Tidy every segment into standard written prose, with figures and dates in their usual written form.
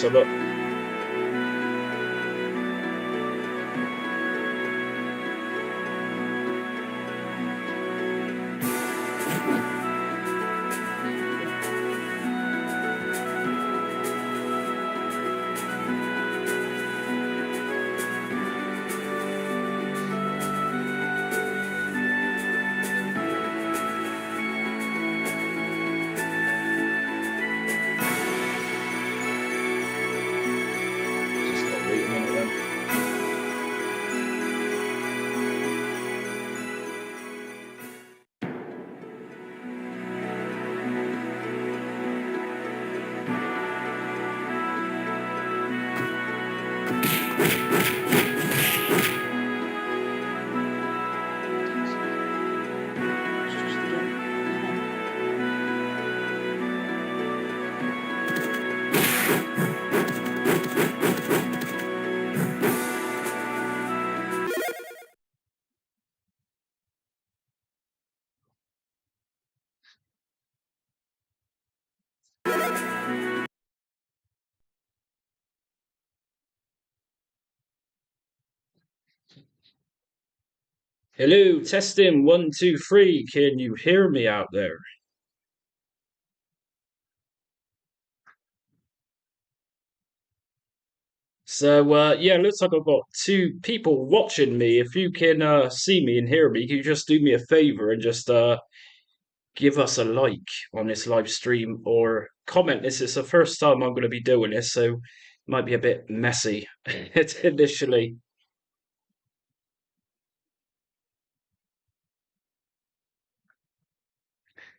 let's have a look. Hello, testing 1, 2, 3. Can you hear me out there? So yeah, looks like I've got 2 people watching me. If you can see me and hear me, can you just do me a favor and just give us a like on this live stream or comment? This is the first time I'm going to be doing this, so it might be a bit messy initially.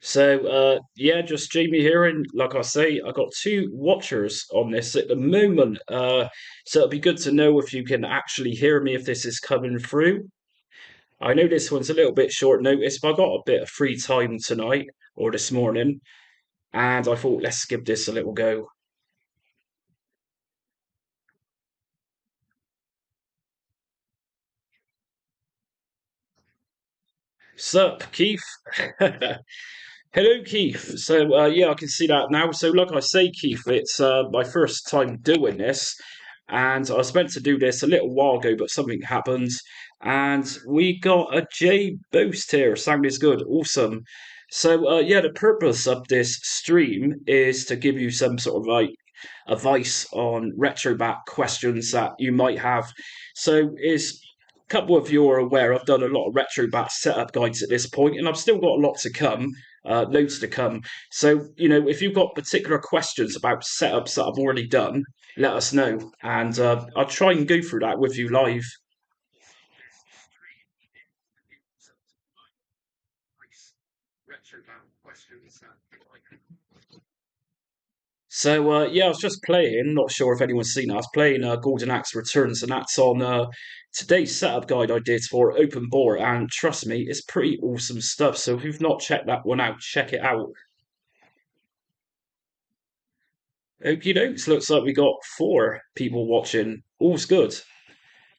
So yeah, just Jamie here, and like I say, I got 2 watchers on this at the moment. So it'll be good to know if you can actually hear me if this is coming through. I know this one's a little bit short notice, but I got a bit of free time tonight or this morning, and I thought let's give this a little go. Sup, Keith? Hello, Keith. So, yeah, I can see that now. So, like I say, Keith, it's my first time doing this, and I was meant to do this a little while ago, but something happened, and we got a J boost here. Sound is good, awesome. So, yeah, the purpose of this stream is to give you some sort of like advice on Retrobat questions that you might have. So, is a couple of you are aware I've done a lot of Retrobat setup guides at this point, and I've still got a lot to come, loads to come. So, if you've got particular questions about setups that I've already done, let us know, and I'll try and go through that with you live. So yeah, I was just playing. Not sure if anyone's seen it. I was playing Golden Axe Returns, and that's on today's setup guide I did for Open Bore. And trust me, it's pretty awesome stuff. So if you've not checked that one out, check it out. Okie dokes, looks like we got 4 people watching. All's good.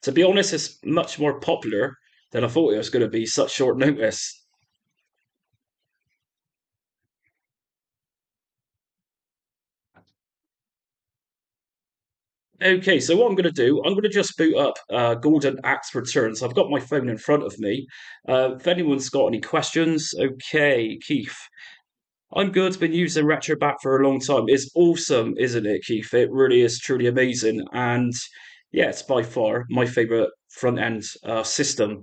To be honest, it's much more popular than I thought it was going to be. Such short notice. Okay, so what I'm going to do, I'm going to just boot up Golden Axe Returns. I've got my phone in front of me. If anyone's got any questions, okay, Keith. I'm good. Been using Retrobat for a long time. It's awesome, isn't it, Keith? It really is truly amazing. And yeah, it's by far my favorite front end system.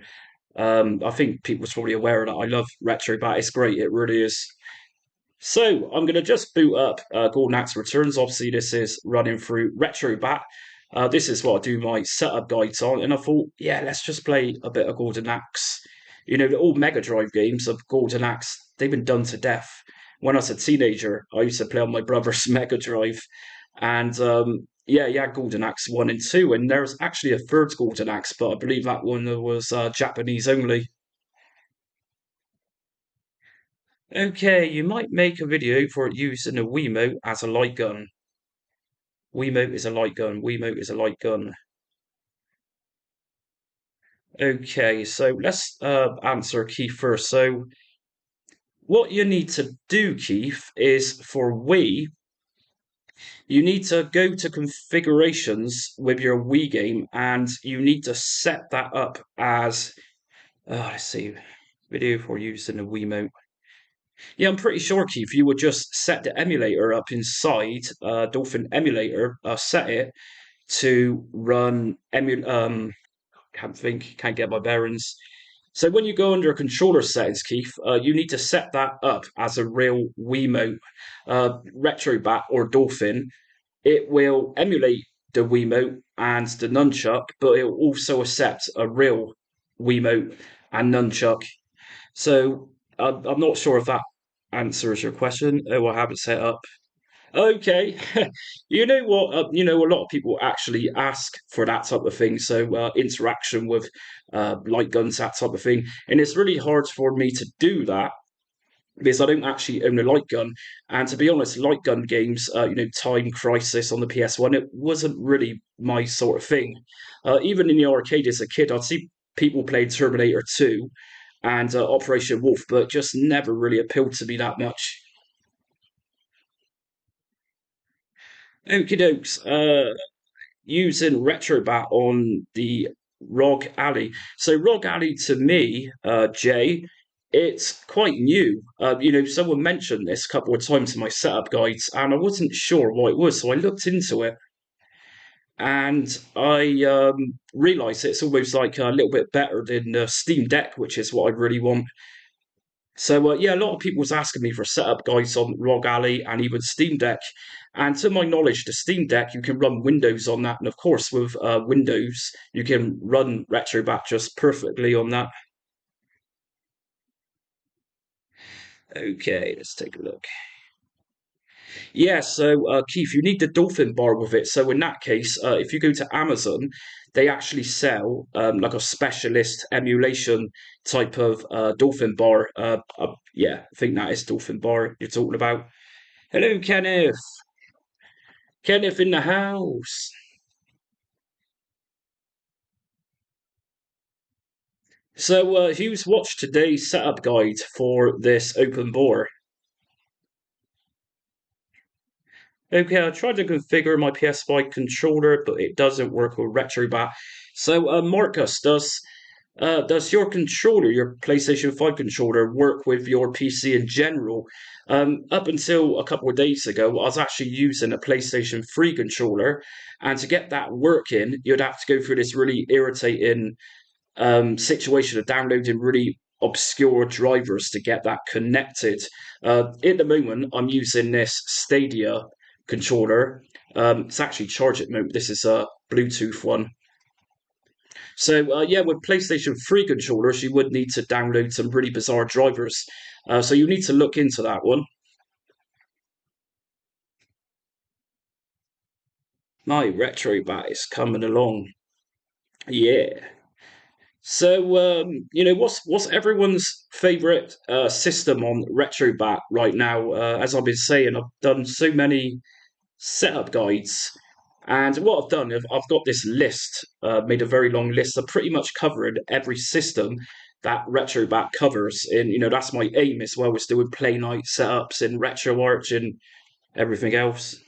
I think people's probably aware of that. I love Retrobat. It's great. It really is. So I'm going to just boot up Golden Axe Returns. Obviously, this is running through Retrobat. This is what I do my setup guides on, and I thought, yeah, let's just play a bit of Golden Axe. The old Mega Drive games of Golden Axe, they've been done to death. When I was a teenager, I used to play on my brother's Mega Drive, and yeah, Golden Axe 1 and 2, and there's actually a third Golden Axe, but I believe that one was Japanese only. Okay, you might make a video for using a Wiimote as a light gun. Wiimote is a light gun. Wiimote is a light gun. Okay, so let's answer Keith first. So, what you need to do, Keith, is for Wii, You need to go to configurations with your Wii game, and you need to set that up as, let's see, video for use in the Wiimote. Yeah, I'm pretty sure, Keith, you would just set the emulator up inside Dolphin emulator, set it to run can't think, can't get my bearings. So when you go under controller settings, Keith, you need to set that up as a real Wiimote, Retrobat or Dolphin. It will emulate the Wiimote and the nunchuck, but it will also accept a real Wiimote and nunchuck. So I'm not sure if that answers your question. Oh, I have it set up. Okay, you know what? A lot of people actually ask for that type of thing. So interaction with light guns, that type of thing, and it's really hard for me to do that because I don't actually own a light gun. And to be honest, light gun games, Time Crisis on the PS1, it wasn't really my sort of thing. Even in the arcade as a kid, I'd see people play Terminator 2 and Operation Wolf, but just never really appealed to me that much. Okie dokes. Using Retrobat on the ROG Alley. So ROG Alley to me, Jay, it's quite new. Someone mentioned this a couple of times in my setup guides, and I wasn't sure what it was, so I looked into it, and I realised it's almost like a little bit better than Steam Deck, which is what I really want. So yeah, a lot of people was asking me for setup guides on ROG Alley and even Steam Deck. And to my knowledge, the Steam Deck you can run Windows on that, and of course with Windows you can run Retrobat just perfectly on that. Okay, let's take a look. Yeah, so Keith, you need the Dolphin bar with it. So in that case, if you go to Amazon, they actually sell like a specialist emulation type of Dolphin bar. Yeah, I think that is Dolphin bar you're talking about. Hello, Kenneth. Kenneth in the house. So, who's watched today's setup guide for this open bore? Okay, I tried to configure my PS5 controller, but it doesn't work with Retrobat. So, Marcus, does your controller, your PlayStation 5 controller, work with your PC in general? Up until a couple of days ago, I was actually using a PlayStation 3 controller, and to get that working, you'd have to go through this really irritating situation of downloading really obscure drivers to get that connected. At the moment, I'm using this Stadia controller. It's actually charge it mode. This is a Bluetooth one. So yeah, with PlayStation 3 controllers, you would need to download some really bizarre drivers. So you need to look into that one. My Retrobat is coming along. Yeah. So, what's everyone's favorite system on Retrobat right now? As I've been saying, I've done so many setup guides, and what I've done, I've got this list, made a very long list. I've pretty much covered every system that Retrobat covers, and that's my aim as well, is doing play night setups and Retroarch and everything else.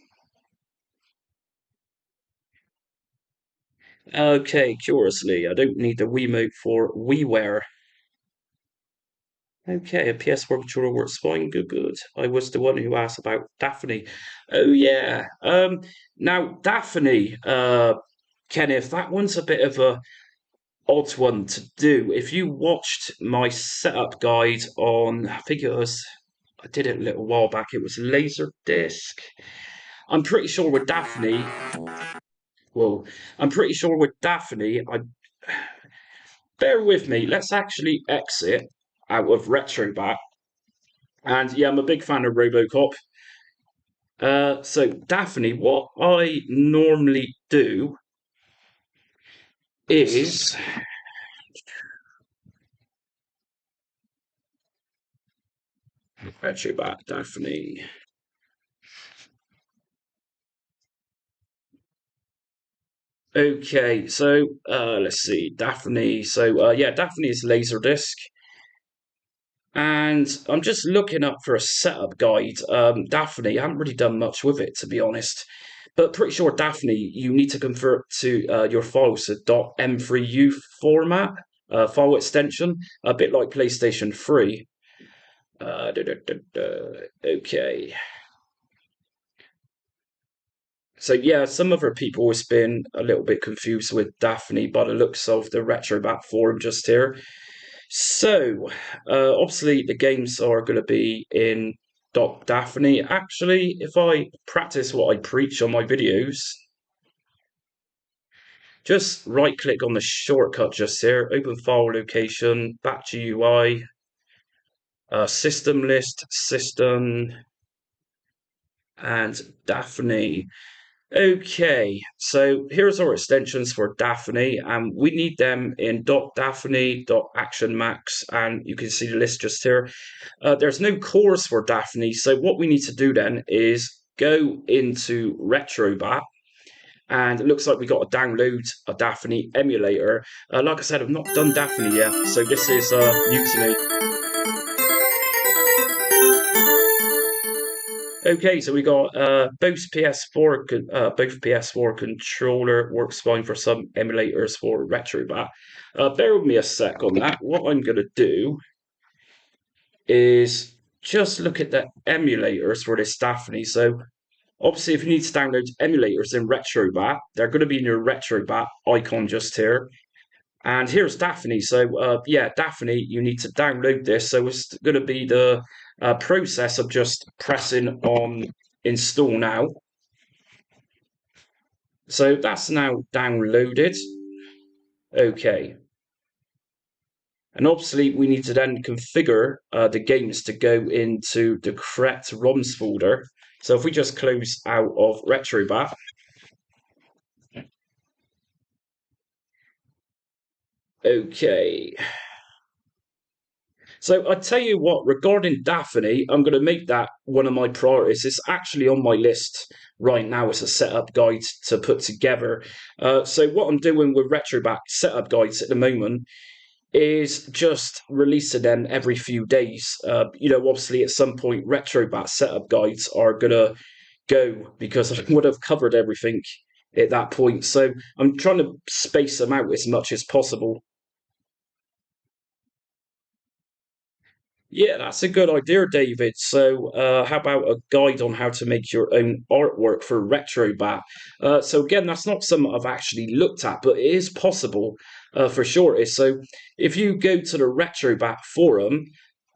Okay, curiously, I don't need the Wiimote for WiiWare. Okay, a PS4 controller works fine. Good, good. I was the one who asked about Daphne. Oh yeah. Now Daphne, Kenneth, that one's a bit of a odd one to do. If you watched my setup guide on, I think it was, I did it a little while back. It was Laserdisc. I'm pretty sure with Daphne. Well, I'm pretty sure with Daphne. I bear with me. Let's actually exit out of Retrobat. And yeah, I'm a big fan of RoboCop. So Daphne, what I normally do is fetch you back, Daphne. Okay, so let's see, Daphne. So yeah, Daphne is Laserdisc. And I'm just looking up for a setup guide. Daphne, I haven't really done much with it, to be honest. But pretty sure Daphne, you need to convert to your files to .m3u format, file extension, a bit like PlayStation 3. Okay. So yeah, some other people has been a little bit confused with Daphne by the looks of the Retrobat forum just here. So, obviously, the games are going to be in Daphne. Actually, if I practice what I preach on my videos, just right click on the shortcut just here, open file location, back to UI, system list, system, and Daphne. Okay, so here's our extensions for Daphne, and we need them in .daphne, .actionmax, and you can see the list just here. There's no cores for Daphne, so what we need to do then is go into Retrobat, and it looks like we got to download a Daphne emulator. Like I said, I've not done Daphne yet, so this is new to me. Okay, so we got both PS4 controller works fine for some emulators for Retrobat. Bear with me a sec on that. What I'm gonna do is just look at the emulators for this Daphne. So obviously, if you need to download emulators in Retrobat, they're going to be in your Retrobat icon just here. And here's Daphne. So yeah, Daphne, you need to download this. So it's going to be the process of just pressing on install now. So that's now downloaded. Okay. And obviously, we need to then configure the games to go into the correct ROMs folder. So if we just close out of Retrobat, okay. So I tell you what, regarding Daphne, I'm going to make that one of my priorities. It's actually on my list right now as a setup guide to put together. So what I'm doing with Retrobat setup guides at the moment is just releasing them every few days. Obviously at some point Retrobat setup guides are going to go because I would have covered everything at that point. So I'm trying to space them out as much as possible. Yeah, that's a good idea, David. So, how about a guide on how to make your own artwork for Retrobat? So, again, that's not something I've actually looked at, but it is possible for sure. So, if you go to the Retrobat forum,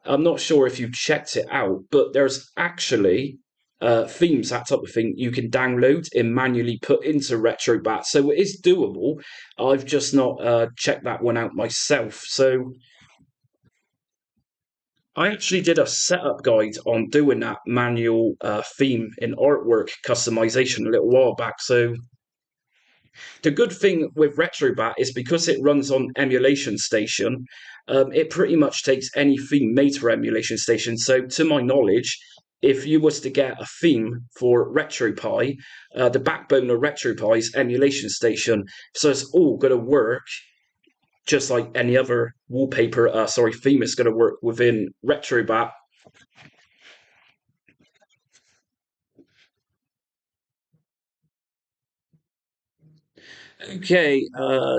I'm not sure if you checked it out, but there's actually themes, that type of thing, you can download and manually put into Retrobat. So, it is doable. I've just not checked that one out myself. So, I actually did a setup guide on doing that manual theme and artwork customization a little while back. So the good thing with Retrobat is because it runs on Emulation Station, it pretty much takes any theme made for Emulation Station. So to my knowledge, if you was to get a theme for RetroPie, the backbone of RetroPie is Emulation Station. So it's all going to work just like any other theme is going to work within Retrobat. Okay,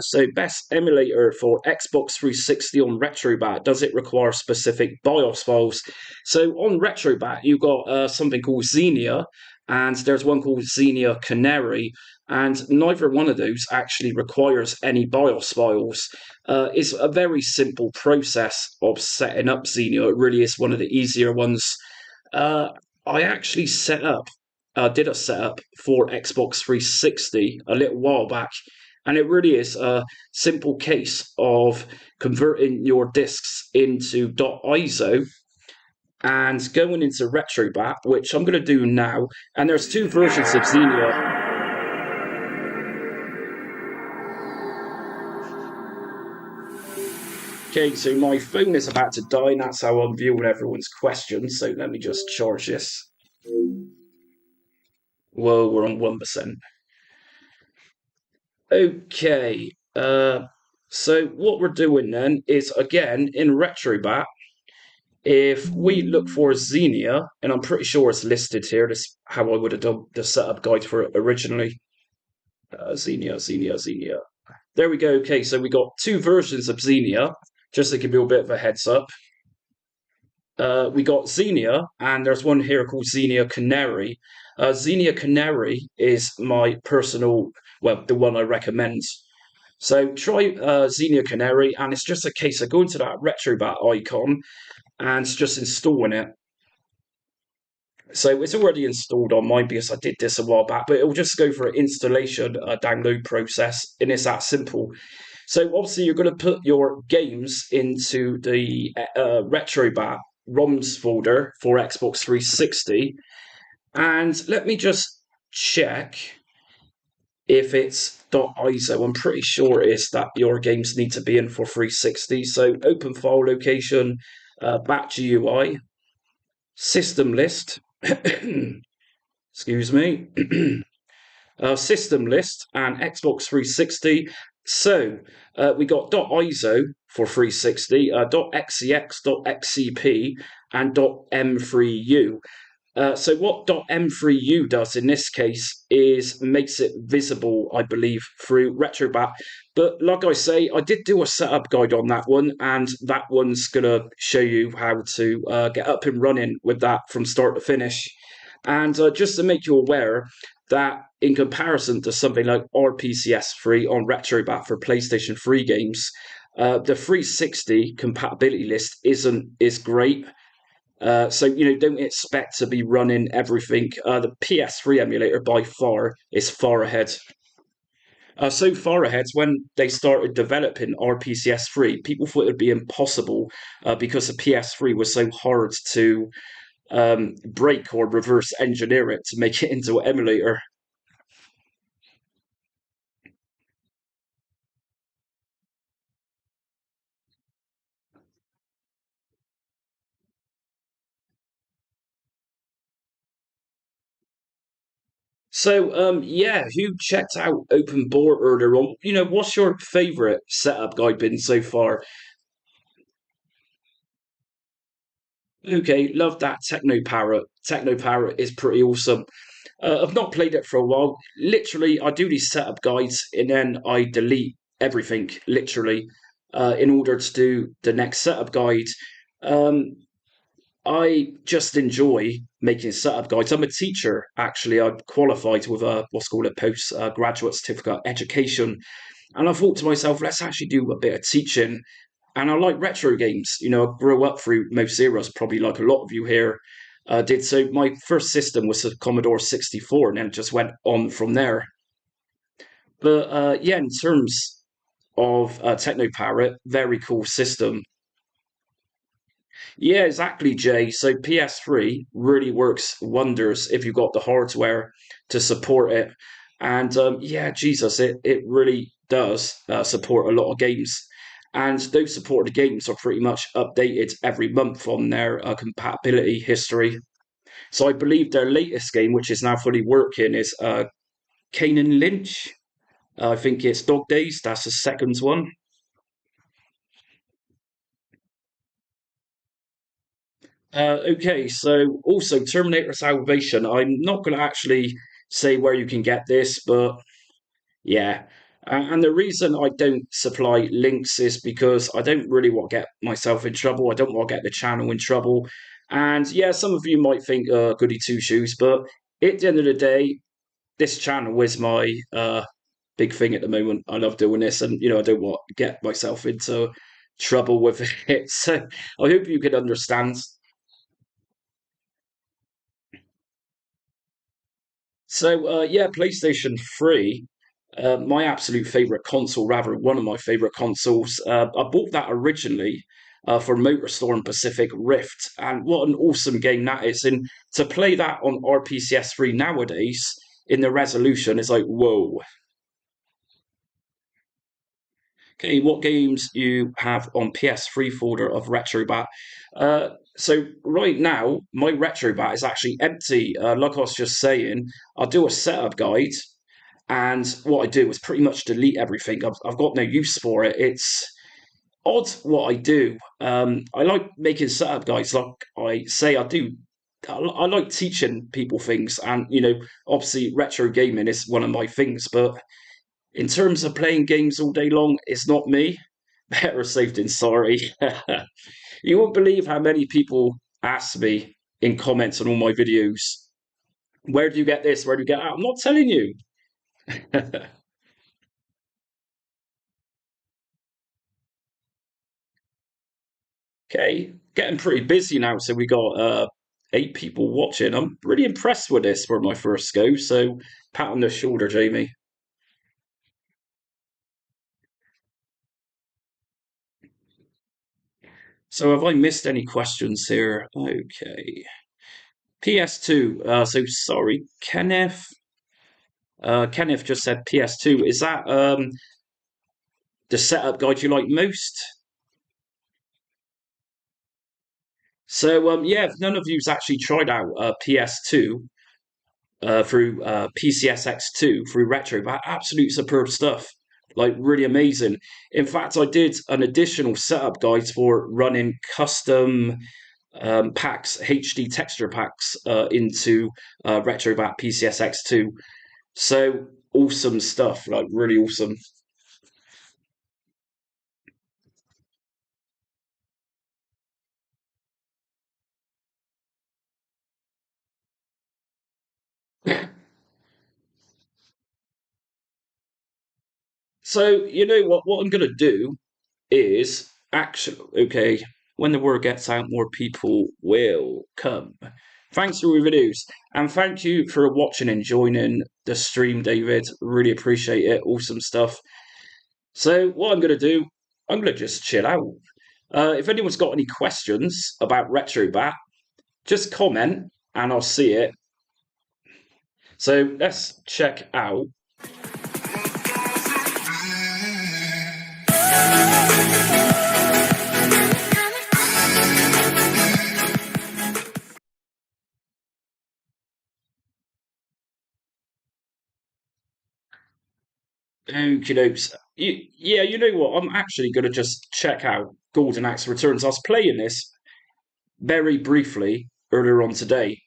so best emulator for Xbox 360 on Retrobat. Does it require specific BIOS files? So on Retrobat, you've got something called Xenia, and there's one called Xenia Canary, and neither one of those actually requires any BIOS files. It's a very simple process of setting up Xenia. It really is one of the easier ones. Uh, I actually did a setup for Xbox 360 a little while back, and it really is a simple case of converting your disks into .iso and going into Retrobat, which I'm going to do now. And there's two versions of Xenia. Okay, so my phone is about to die, and that's how I'm viewing everyone's questions. So let me just charge this. Whoa, we're on 1%. Okay, so what we're doing then is, again, in Retrobat, If we look for Xenia, and I'm pretty sure it's listed here, this is how I would have done the setup guide for it originally. Xenia. There we go. Okay, so we got two versions of Xenia, just to give you a bit of a heads up. We got Xenia, and there's one here called Xenia Canary. Xenia Canary is my personal, well, the one I recommend. So try Xenia Canary, and it's just a case of going to that Retrobat icon and just installing it. So it's already installed on mine because I did this a while back, but it'll just go for an installation download process, and it's that simple. So obviously you're going to put your games into the Retrobat ROMs folder for Xbox 360, and let me just check if it's .iso. I'm pretty sure it's that your games need to be in for 360. So open file location, batch GUI, system list. Excuse me. System list and Xbox 360. So we got .iso for 360, .xex, .xcp, and .m3u. So what .m3u does in this case is makes it visible, I believe, through Retrobat. But like I say, I did do a setup guide on that one, and that one's going to show you how to get up and running with that from start to finish. And just to make you aware that in comparison to something like RPCS3 on Retrobat for PlayStation 3 games, the 360 compatibility list is great. So don't expect to be running everything. The PS3 emulator by far is far ahead. So far ahead, when they started developing RPCS3, people thought it would be impossible because the PS3 was so hard to break or reverse engineer it to make it into an emulator. So yeah, who checked out Open Board earlier on? What's your favorite setup guide been so far? Okay, love that Techno Parrot. Techno Parrot is pretty awesome. I've not played it for a while. Literally, I do these setup guides and then I delete everything, literally, in order to do the next setup guide. Um, I just enjoy making setup guides. I'm a teacher, actually. I'm qualified with a what's called a postgraduate certificate education. And I thought to myself, let's actually do a bit of teaching. And I like retro games. I grew up through most eras, probably like a lot of you here did. So my first system was a Commodore 64, and then it just went on from there. But yeah, in terms of Techno Parrot, very cool system. Yeah, exactly, Jay. So PS3 really works wonders if you've got the hardware to support it. And yeah, Jesus, it really does support a lot of games. And those supported games are pretty much updated every month on their compatibility history. So I believe their latest game, which is now fully working, is Kane Lynch. I think it's Dog Days. That's the second one. Okay, so also Terminator Salvation. I'm not going to actually say where you can get this, but yeah. And the reason I don't supply links is because I don't really want to get myself in trouble. I don't want to get the channel in trouble. And yeah, some of you might think goody two shoes, but at the end of the day, this channel is my big thing at the moment. I love doing this, and I don't want to get myself into trouble with it. So I hope you can understand. So yeah, PlayStation 3, my absolute favorite console, rather one of my favorite consoles. I bought that originally for MotorStorm Pacific Rift, and what an awesome game that is! And to play that on RPCS 3 nowadays in the resolution is like whoa. Okay, what games you have on PS3 folder of Retrobat? So right now, my Retrobat is actually empty. Like I was just saying, I'll do a setup guide, and what I do is pretty much delete everything. I've got no use for it. It's odd what I do. I like making setup guides, like I say I do. I like teaching people things, and obviously, retro gaming is one of my things. But in terms of playing games all day long, it's not me. Better safe than sorry. You won't believe how many people ask me in comments on all my videos, "Where do you get this? Where do you get that?" I'm not telling you. Okay, getting pretty busy now, so we got 8 people watching. I'm really impressed with this for my first go, so pat on the shoulder, Jamie. So have I missed any questions here? Okay. PS2, so sorry, Kenneth. Kenneth just said PS2. Is that the setup guide you like most? So yeah, if none of you's actually tried out PS2, through PCSX2 through Retro, but absolute superb stuff. Like really amazing. In fact, I did an additional setup guide for running custom packs, HD texture packs into Retrobat PCSX2. So awesome stuff, like really awesome. So you know what I'm gonna do is actually okay. When the word gets out, more people will come. Thanks for your videos, and thank you for watching and joining the stream, David. Really appreciate it. Awesome stuff. So what I'm going to do, I'm going to just chill out. If anyone's got any questions about Retrobat, just comment and I'll see it. So let's check out. Okie dokes. Yeah, you know what? I'm actually going to just check out Golden Axe Returns. I was playing this very briefly earlier on today,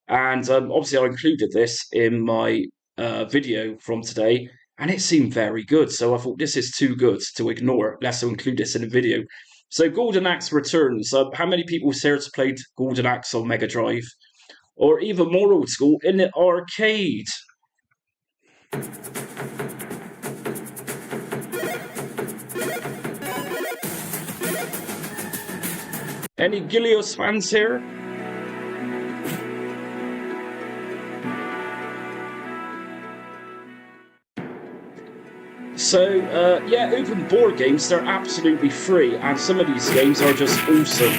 and obviously I included this in my video from today, and it seemed very good. So I thought this is too good to ignore. Let's include this in the video. So Golden Axe Returns. How many people here has played Golden Axe on Mega Drive? Or even more old school, in the arcade? Any Gilios fans here? So, yeah, open board games, they're absolutely free, and some of these games are just awesome.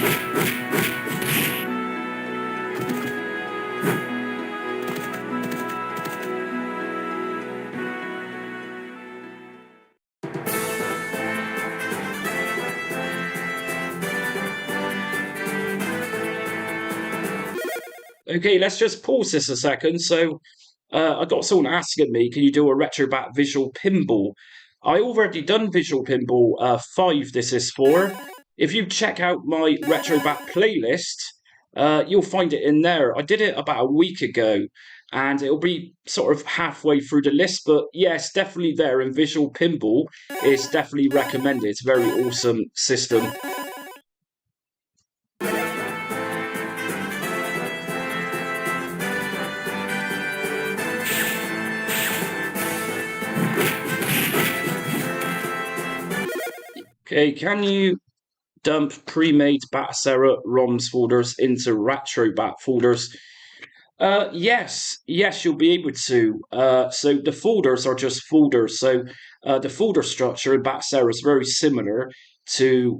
Okay, let's just pause this a second. So, I got someone asking me, can you do a Retrobat visual pinball? I already done visual pinball 5. This is for. If you check out my Retrobat playlist, you'll find it in there. I did it about a week ago, and it'll be sort of halfway through the list. But yes, definitely there. And visual pinball is definitely recommended. It's a very awesome system. Okay, can you dump pre-made Batocera ROMs folders into Retrobat folders? Yes, you'll be able to. So the folders are just folders. So the folder structure in Batocera is very similar to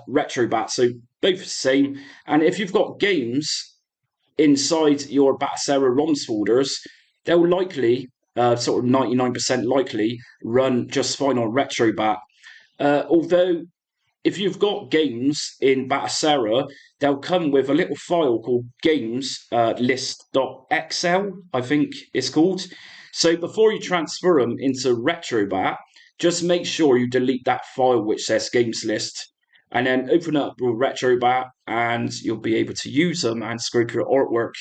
Retrobat. So both the same. And if you've got games inside your Batocera ROMs folders, they'll likely, sort of 99% likely, run just fine on Retrobat. Although if you've got games in Batocera, they'll come with a little file called games list.xl, I think it's called. So before you transfer them into Retrobat, just make sure you delete that file which says games list. and then open up your Retrobat, and you'll be able to use them and scrape your artwork.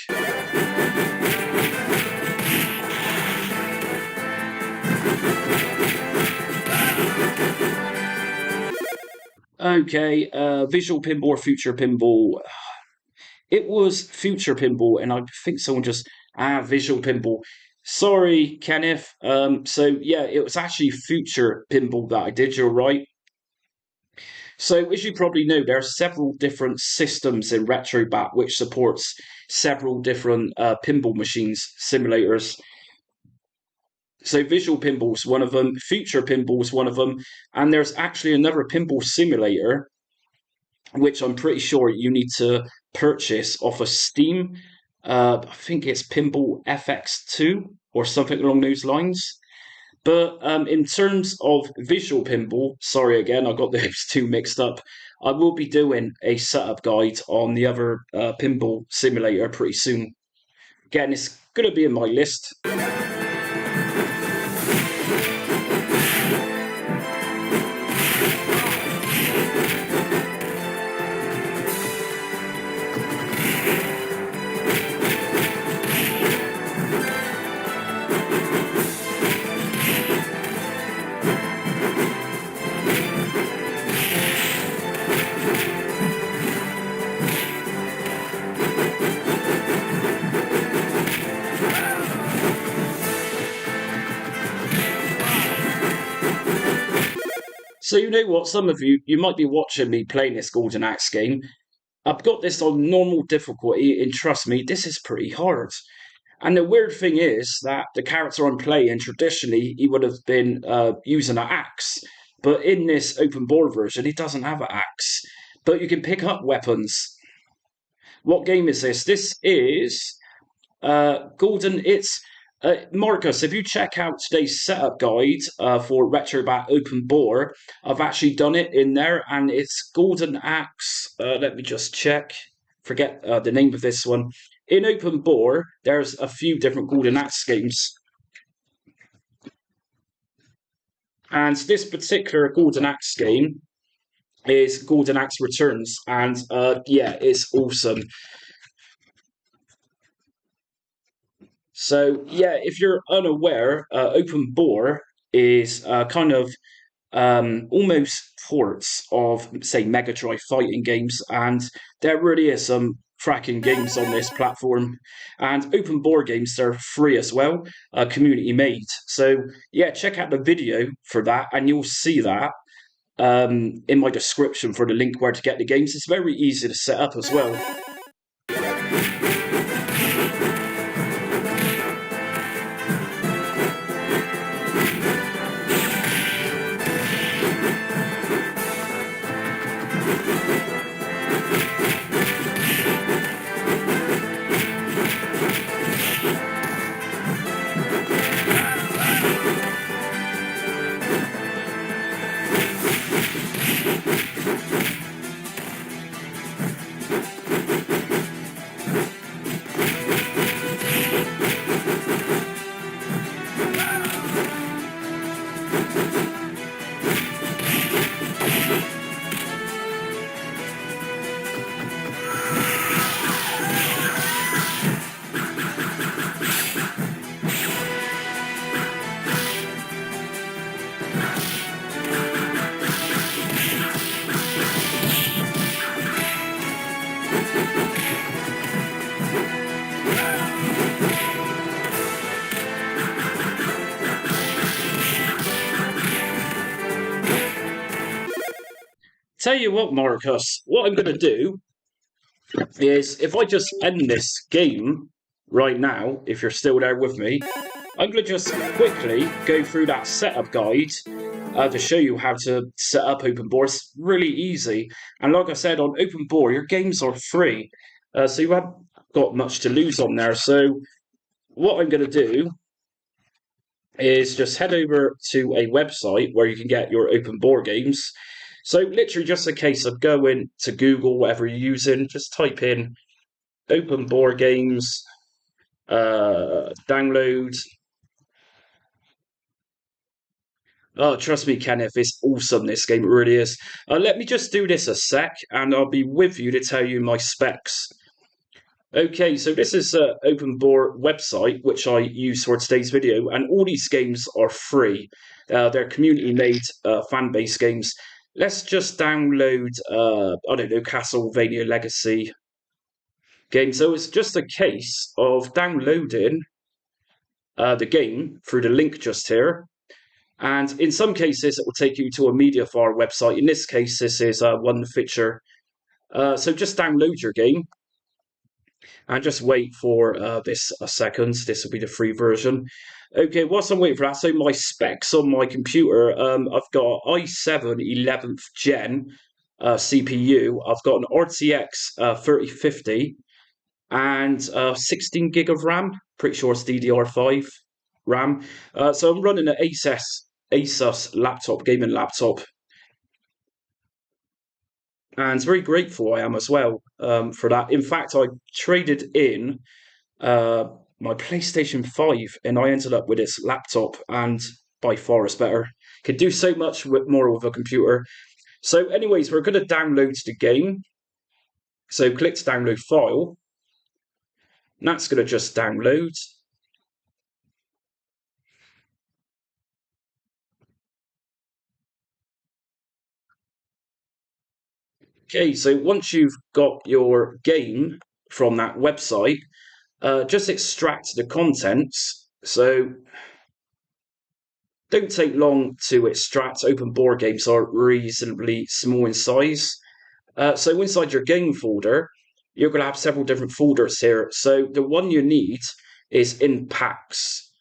Okay, Visual Pinball or Future Pinball. It was Future Pinball, and I think someone just Visual Pinball. Sorry, Kenneth. So yeah, it was actually Future Pinball that I did. You're right. So as you probably know, there are several different systems in Retrobat which supports several different pinball machines simulators. So Visual Pinball is one of them, Future Pinball is one of them, and there's actually another pinball simulator which I'm pretty sure you need to purchase off of Steam. I think it's Pinball FX2 or something along those lines. But in terms of visual pinball, sorry again, I got those two mixed up. I will be doing a setup guide on the other pinball simulator pretty soon. Again, it's going to be in my list. So you know what, some of you might be watching me playing this Golden Axe game. I've got this on normal difficulty, and trust me, this is pretty hard. And the weird thing is that the character I'm playing, traditionally, he would have been using an axe. But in this open board version, he doesn't have an axe. But you can pick up weapons. What game is this? This is Golden. It's Marcus. If you check out today's setup guide for Retrobat Open Bore, I've actually done it in there, and it's Golden Axe. Let me just check. Forget the name of this one. In Open Bore, there's a few different Golden Axe games. And this particular Golden Axe game is Golden Axe Returns. And yeah, it's awesome. So yeah, if you're unaware, Open Bore is kind of almost ports of, say, Mega Drive fighting games, and there really is some cracking games on this platform. And open board games, they're free as well, community made. So yeah, check out the video for that, and you'll see that in my description for the link where to get the games. It's very easy to set up as well. Tell you what, Marcus, what I'm going to do is if I just end this game right now, if you're still there with me, I'm going to just quickly go through that setup guide to show you how to set up Open Bore. It's really easy. And like I said, on Open Bore, your games are free. So you haven't got much to lose on there. So what I'm going to do is just head over to a website where you can get your Open Bore games. So literally just a case of going to Google, whatever you're using, just type in Open Bore Games, download. Oh, trust me, Kenneth, it's awesome. This game, it really is. Let me just do this a sec, and I'll be with you to tell you my specs. Okay, so this is an open bore website which I use for today's video, and all these games are free. They're community-made, fan-based games. Let's just download, I don't know, Castlevania Legacy game. So it's just a case of downloading the game through the link just here. And in some cases, it will take you to a MediaFire website. In this case, this is one feature. So just download your game and just wait for this a second. This will be the free version. Okay, whilst I'm waiting for that, so my specs on my computer, I've got i7 11th gen CPU. I've got an RTX 3050 and 16 gig of RAM. Pretty sure it's DDR5 RAM. So I'm running an Asus laptop, gaming laptop, and very grateful I am as well for that. In fact, I traded in uh, my PlayStation 5 and I ended up with this laptop, and by far it's better. Can do so much more with a computer. So, anyways, we're going to download the game. So, click to download file. And that's going to just download. Okay, so once you've got your game from that website, just extract the contents. So don't take long to extract. Open bore games are reasonably small in size. So inside your game folder, you're going to have several different folders here. So the one you need is in packs.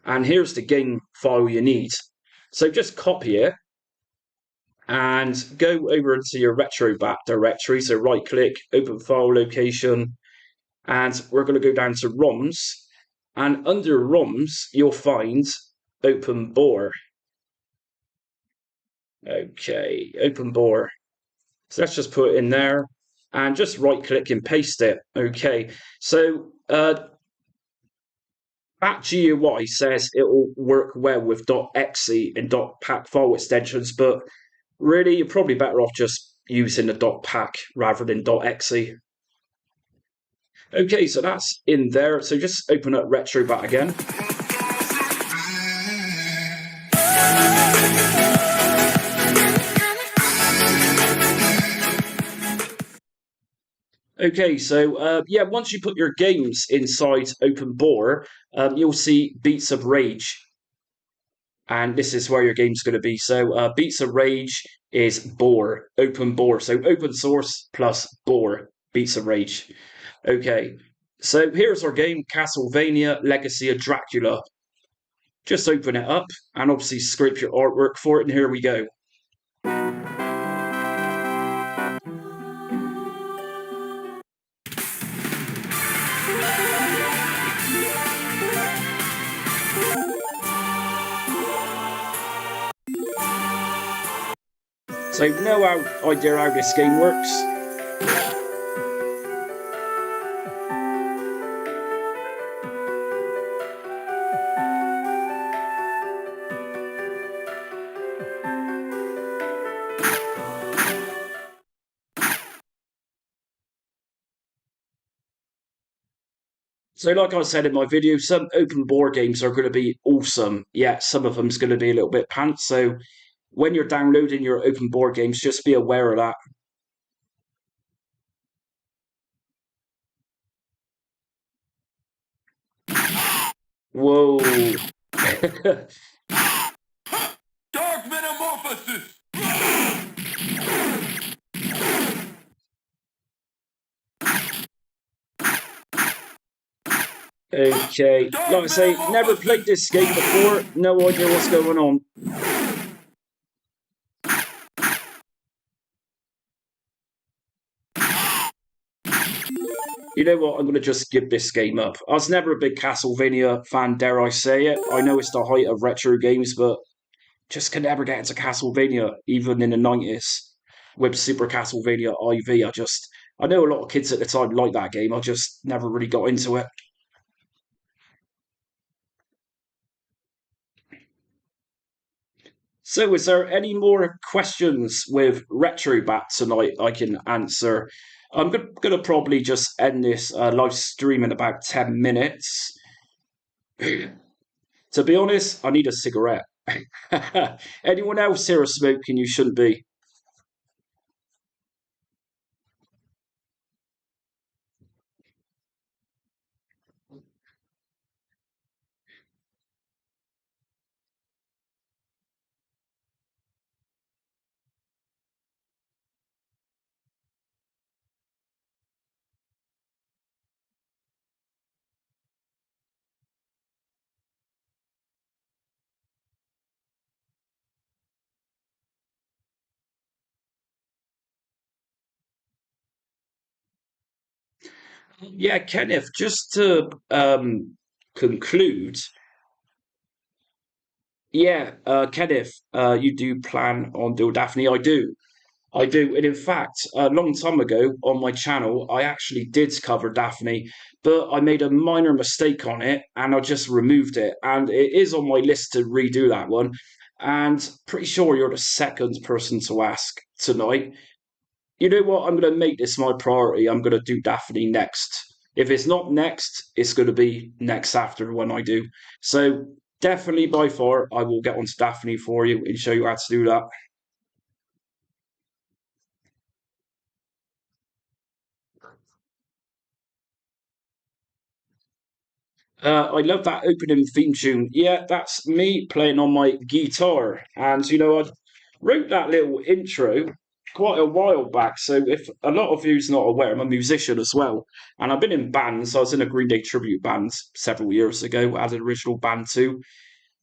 And here's the game file you need. So just copy it and go over into your Retrobat directory. So right click, open file location, and we're going to go down to ROMs. And under ROMs, you'll find open bore. Okay, open bore. So let's just put it in there and just right click and paste it. Okay, so that GUI says it will work well with .exe and .pack file extensions, but really you're probably better off just using the .pack rather than .exe. Okay, so that's in there. So just open up Retrobat again. Okay, so yeah, once you put your games inside Open Bore, you'll see Beats of Rage, and this is where your game's going to be. So Beats of Rage is Bore, Open Bore, so open source plus Bore, Beats of Rage. Okay, so here's our game, Castlevania Legacy of Dracula. Just open it up, and obviously scrape your artwork for it, and here we go. So no idea how this game works. So, like I said in my video, some open bore games are going to be awesome. Yeah, some of them's going to be a little bit pants. So, when you're downloading your open bore games, just be aware of that. Whoa. Dark Metamorphosis! Okay, like I say, never played this game before, no idea what's going on. You know what, I'm going to just give this game up. I was never a big Castlevania fan, dare I say it. I know it's the height of retro games, but just could never get into Castlevania, even in the 90s with Super Castlevania IV. I know a lot of kids at the time liked that game. I just never really got into it. So, is there any more questions with Retrobat tonight I can answer? I'm going to probably just end this live stream in about 10 minutes. To be honest, I need a cigarette. Anyone else here smoking you shouldn't be? Yeah, Kenneth, just to conclude, yeah, Kenneth, you do plan on doing Daphne? I do. I do. And in fact, a long time ago on my channel, I actually did cover Daphne, but I made a minor mistake on it and I just removed it. And it is on my list to redo that one. And pretty sure you're the second person to ask tonight. You know what? I'm going to make this my priority. I'm going to do Daphne next. If it's not next, it's going to be next after when I do. So definitely by far, I will get onto Daphne for you and show you how to do that. I love that opening theme tune. Yeah, that's me playing on my guitar. And, I wrote that little intro quite a while back. So, if a lot of you's not aware, I'm a musician as well. And I've been in bands. I was in a Green Day tribute band several years ago, as an original band too.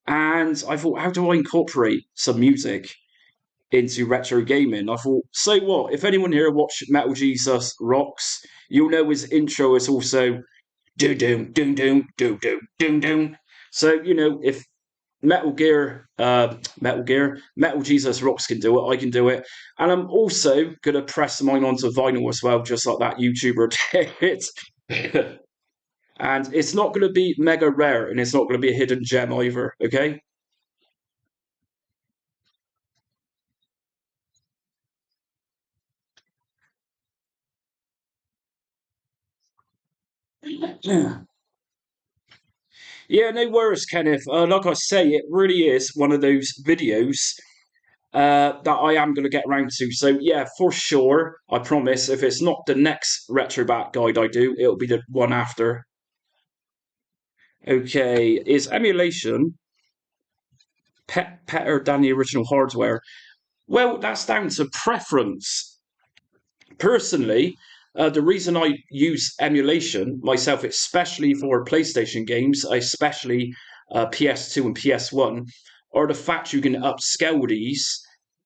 And I thought, how do I incorporate some music into retro gaming? I thought, so what? If anyone here watched Metal Jesus Rocks, you'll know his intro is also do doom doom doom doom doom doom doom. So if Metal Jesus Rocks can do it, I can do it, and I'm also gonna press mine onto vinyl as well, just like that YouTuber did. And it's not gonna be mega rare, and it's not gonna be a hidden gem either. Okay. Yeah, no worries, Kenneth. Like I say, it really is one of those videos that I am going to get around to. So yeah, for sure, I promise. If it's not the next Retrobat guide I do, it'll be the one after. Okay, is emulation better than the original hardware? Well, that's down to preference. Personally, the reason I use emulation myself, especially for PlayStation games, especially PS2 and PS1, are the fact you can upscale these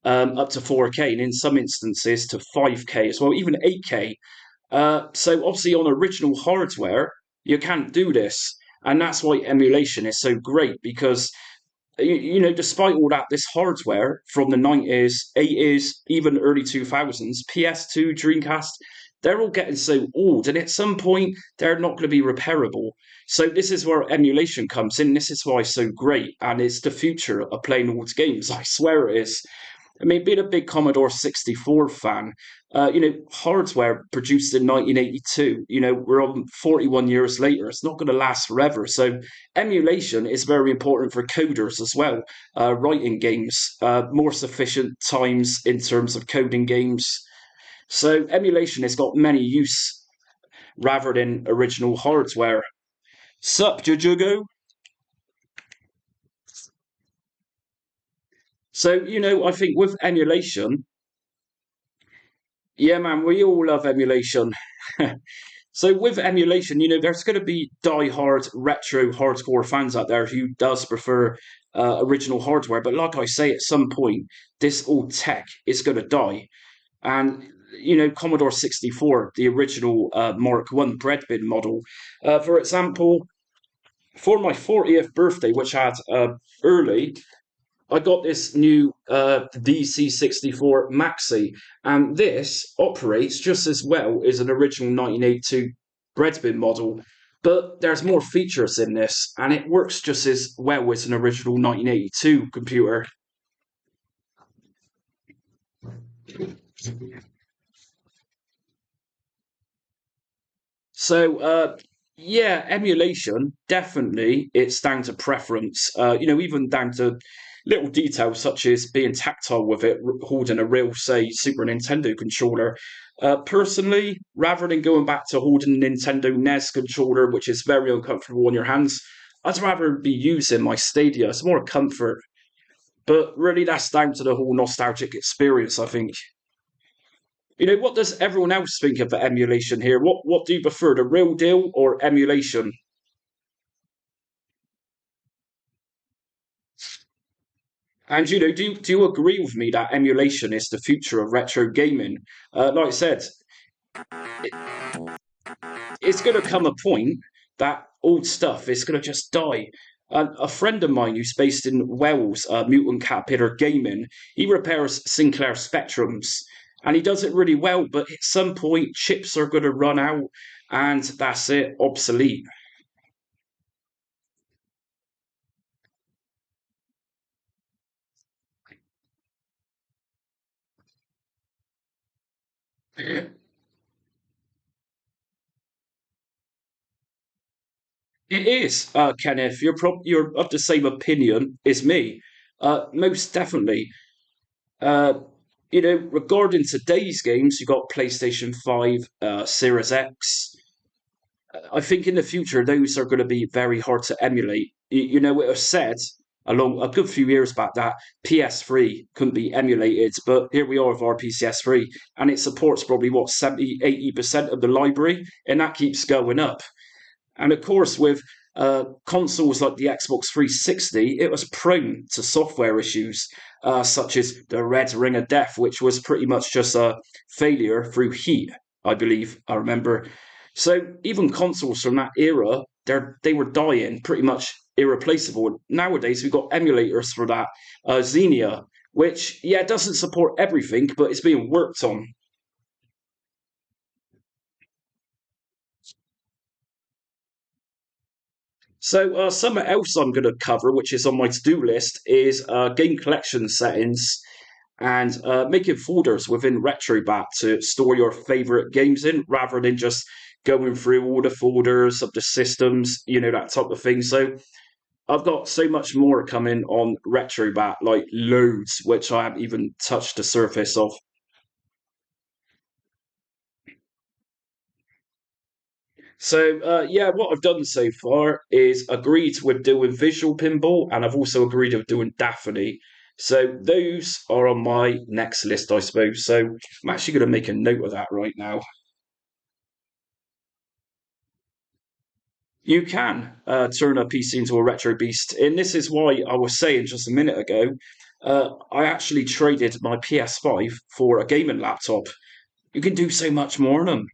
up to 4K and in some instances to 5K as well, even 8K. So obviously on original hardware, you can't do this. And that's why emulation is so great because despite all that, this hardware from the 90s, 80s, even early 2000s, PS2, Dreamcast, they're all getting so old. And at some point, they're not going to be repairable. So this is where emulation comes in. This is why it's so great. And it's the future of playing old games. I swear it is. I mean, being a big Commodore 64 fan, hardware produced in 1982, we're on 41 years later. It's not going to last forever. So, emulation is very important for coders as well, writing games, more sufficient times in terms of coding games. So, emulation has got many use rather than original hardware. Sup, Jujugo? So, I think with emulation, yeah, man, we all love emulation. So with emulation, there's going to be die-hard retro hardcore fans out there who does prefer original hardware. But like I say, at some point, this old tech is going to die. And Commodore 64, the original Mark One bread bin model, for example, for my 40th birthday, which I had early, I got this new DC64 Maxi, and this operates just as well as an original 1982 Breadbin model, but there's more features in this, and it works just as well as an original 1982 computer. So, yeah, emulation, definitely, it's down to preference. Even down to little details such as being tactile with it, holding a real, say, Super Nintendo controller. Personally, rather than going back to holding a Nintendo NES controller, which is very uncomfortable on your hands, I'd rather be using my Stadia. It's more comfort. But really, that's down to the whole nostalgic experience, I think. What does everyone else think of the emulation here? What do you prefer, the real deal or emulation? And do you agree with me that emulation is the future of retro gaming? Like I said, it, it's going to come a point that old stuff is going to just die. And a friend of mine who's based in Wales, Mutant Caterpillar Gaming, he repairs Sinclair Spectrums, and he does it really well. But at some point, chips are going to run out, and that's it, obsolete. It is, Kenneth. You're of the same opinion as me. Most definitely. Uh, regarding today's games, you got PlayStation 5, Series X. I think in the future those are going to be very hard to emulate. It was said along a good few years back that PS3 couldn't be emulated, but here we are with our PCS3, and it supports probably what 70-80% of the library, and that keeps going up. And of course, with consoles like the Xbox 360, it was prone to software issues, such as the Red Ring of Death, which was pretty much just a failure through heat, I believe. I remember. So even consoles from that era, they were dying, pretty much irreplaceable. Nowadays, we've got emulators for that, Xenia, which yeah doesn't support everything, but it's being worked on. So, something else I'm going to cover, which is on my to-do list, is game collection settings and making folders within Retrobat to store your favorite games in, rather than just going through all the folders of the systems, that type of thing. So, I've got so much more coming on Retrobat, like loads, which I haven't even touched the surface of. So, yeah, what I've done so far is agreed with doing visual pinball, and I've also agreed with doing Daphne. So, those are on my next list, I suppose. So, I'm actually going to make a note of that right now. You can turn a PC into a retro beast, and this is why I was saying just a minute ago. I actually traded my PS5 for a gaming laptop. You can do so much more on them.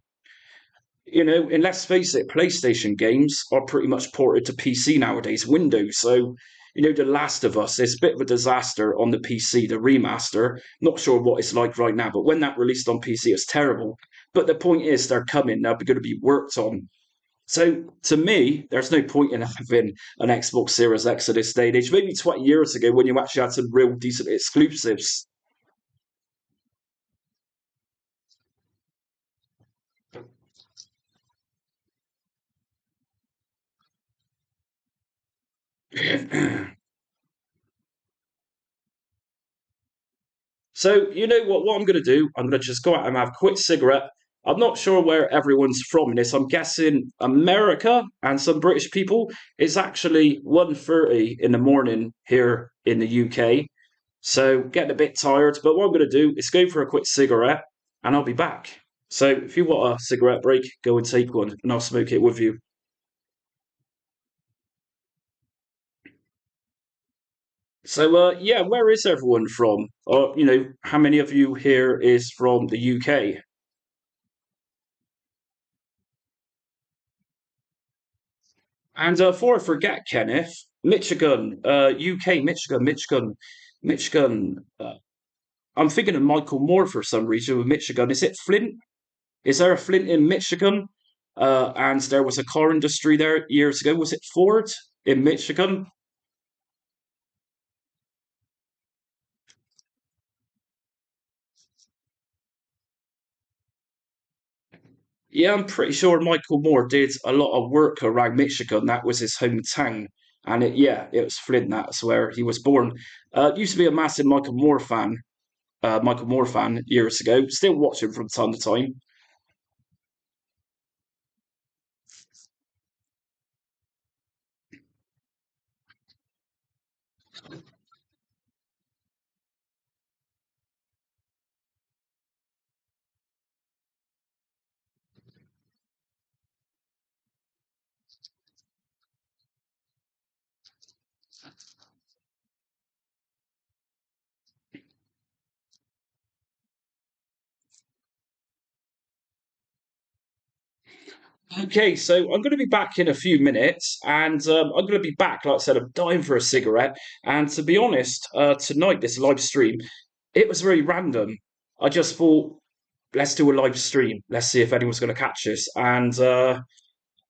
And let's face it, PlayStation games are pretty much ported to PC nowadays, Windows. So, The Last of Us is a bit of a disaster on the PC, the remaster. Not sure what it's like right now, but when that released on PC, it's terrible. But the point is, they're coming, they're going to be worked on. So, to me, there's no point in having an Xbox Series X at this stage. Maybe 20 years ago when you actually had some real decent exclusives. So, you know what I'm going to do? I'm going to just go out and have a quick cigarette. I'm not sure where everyone's from in this. I'm guessing America and some British people. It's actually 1:30 in the morning here in the UK. So, getting a bit tired. But what I'm going to do is go for a quick cigarette and I'll be back. So, if you want a cigarette break, go and take one and I'll smoke it with you. So, yeah, where is everyone from? Or, how many of you here is from the UK? And before I forget, Kenneth, Michigan, UK, Michigan. I'm thinking of Michael Moore for some reason with Michigan. Is it Flint? Is there a Flint in Michigan? And there was a car industry there years ago. Was it Ford in Michigan? Yeah, I'm pretty sure Michael Moore did a lot of work around Michigan. That was his hometown. And yeah, it was Flint. That's where he was born. Used to be a massive Michael Moore fan years ago. Still watch him from time to time. Okay, so I'm going to be back in a few minutes, and I'm going to be back. Like I said, I'm dying for a cigarette. And to be honest, tonight this live stream, it was very random. I just thought, let's do a live stream. Let's see if anyone's going to catch this. And I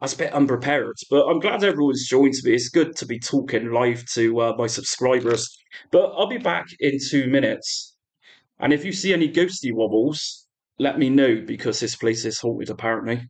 was a bit unprepared, but I'm glad everyone's joined me. It's good to be talking live to my subscribers. But I'll be back in 2 minutes. And if you see any ghosty wobbles, let me know because this place is haunted apparently.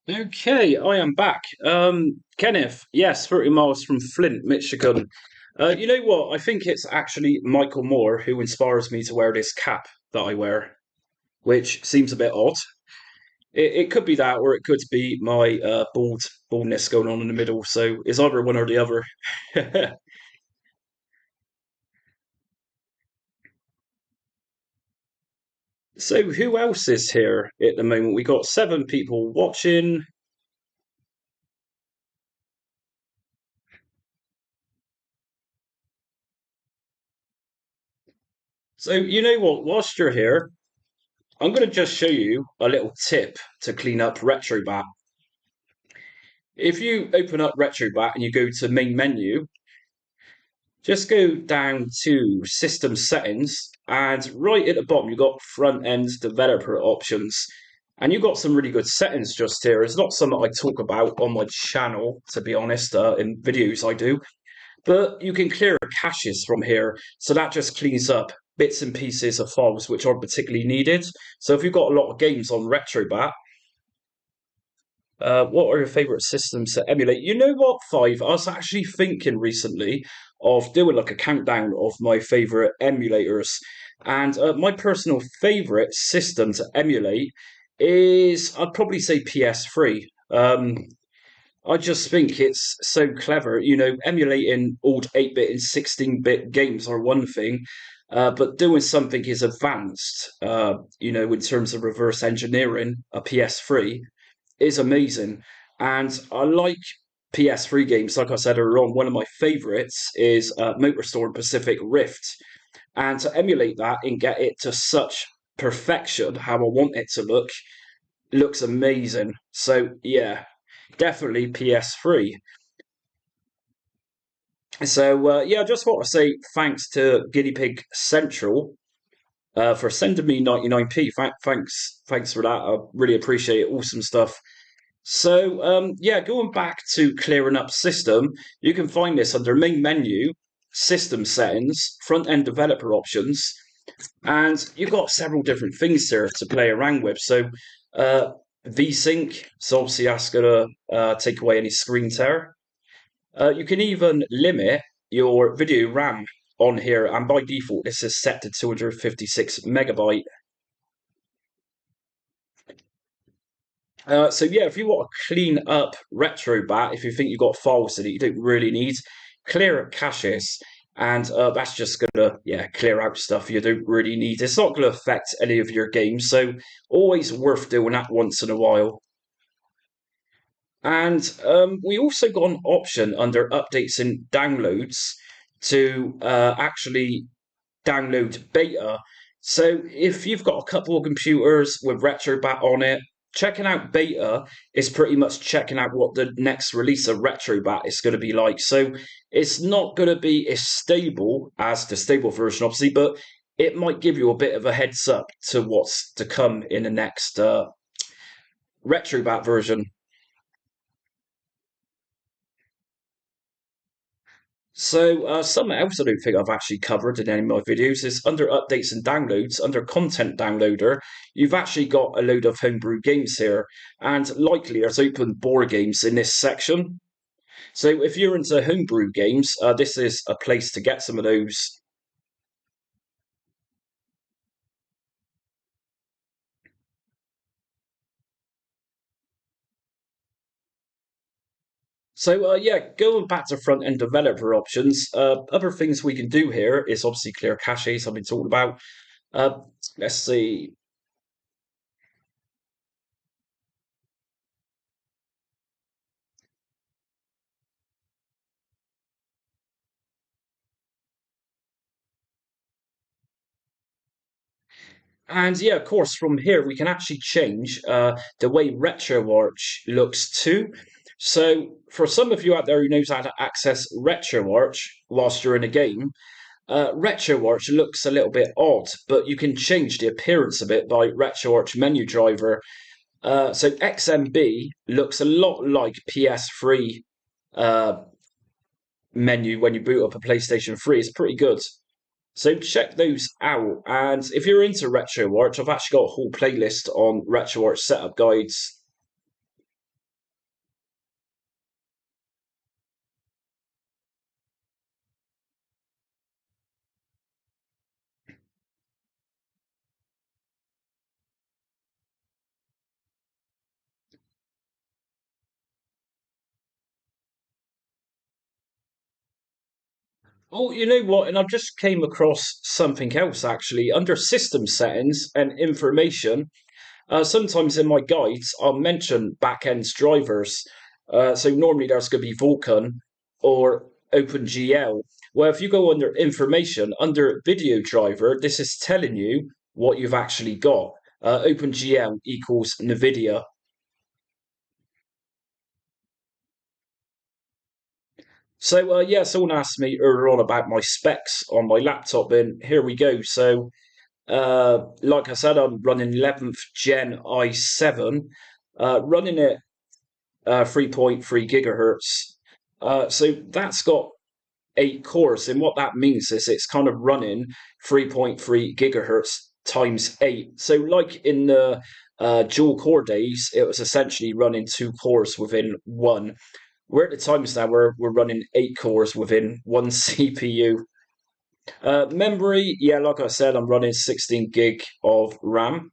Okay, I am back. Kenneth, yes, 30 miles from Flint, Michigan. You know what? I think it's actually Michael Moore who inspires me to wear this cap that I wear, which seems a bit odd. It could be that, or it could be my baldness going on in the middle. So it's either one or the other. So who else is here at the moment? We got 7 people watching. So you know what? Whilst you're here, I'm going to just show you a little tip to clean up Retrobat. If you open up Retrobat and you go to main menu, just go down to system settings and right at the bottom you've got front end developer options. And you've got some really good settings just here. It's not something I talk about on my channel, to be honest, in videos I do. But you can clear caches from here. So that just cleans up bits and pieces of files which aren't particularly needed. So if you've got a lot of games on Retrobat, what are your favorite systems to emulate? You know what, Five? I was actually thinking recently of doing like a countdown of my favorite emulators. And my personal favorite system to emulate is, I'd probably say PS3. I just think it's so clever. Emulating old 8-bit and 16-bit games are one thing, but doing something is advanced, in terms of reverse engineering a PS3 is amazing. And I like PS3 games. Like I said earlier on, one of my favorites is MotorStorm Pacific Rift. And to emulate that and get it to such perfection, how I want it to look, looks amazing. So, yeah, definitely PS3. So, yeah, I just want to say thanks to Guinea Pig Central for sending me 99p. Thanks for that. I really appreciate it. Awesome stuff. So, yeah, going back to clearing up system, you can find this under main menu, system settings, front end developer options, and you've got several different things here to play around with. So, uh, VSync, so obviously that's going to take away any screen tear. You can even limit your video RAM on here, and by default, this is set to 256 megabyte. So yeah, if you want to clean up Retrobat, if you think you've got files that you don't really need, clear up caches, and that's just gonna clear out stuff you don't really need. It's not gonna affect any of your games, so always worth doing that once in a while. And we also got an option under updates and downloads to actually download beta. So if you've got a couple of computers with Retrobat on it, checking out beta is pretty much checking out what the next release of Retrobat is going to be like. So it's not going to be as stable as the stable version, obviously, but it might give you a bit of a heads up to what's to come in the next Retrobat version. So, something else I don't think I've actually covered in any of my videos is under updates and downloads, under content downloader, you've actually got a load of homebrew games here, and likely there's open board games in this section. So, if you're into homebrew games, this is a place to get some of those. So, yeah, going back to front end developer options, other things we can do here is obviously clear caches, I've been talking about. Uh, let's see. And yeah, of course, from here we can actually change the way Retroarch looks too. So for some of you out there who knows how to access Retroarch whilst you're in a game, Retroarch looks a little bit odd, but you can change the appearance of it by Retroarch menu driver. So XMB looks a lot like PS3 uh, menu when you boot up a PlayStation 3. It's pretty good. So check those out. And if you're into Retroarch, I've actually got a whole playlist on Retroarch Setup Guides. Oh, you know what? And I've just came across something else actually. Under system settings and information, sometimes in my guides, I'll mention backend drivers. So normally there's going to be Vulkan or OpenGL. Well, if you go under information, under video driver, this is telling you what you've actually got. OpenGL equals NVIDIA. So, yeah, someone asked me earlier on about my specs on my laptop, and here we go. So, like I said, I'm running 11th Gen i7, running it 3.3 gigahertz. So that's got 8 cores, and what that means is it's kind of running 3.3 gigahertz times 8. So, like in the dual core days, it was essentially running 2 cores within one. We're at the times now where we're running 8 cores within one CPU. Memory, yeah, like I said, I'm running 16 gig of RAM.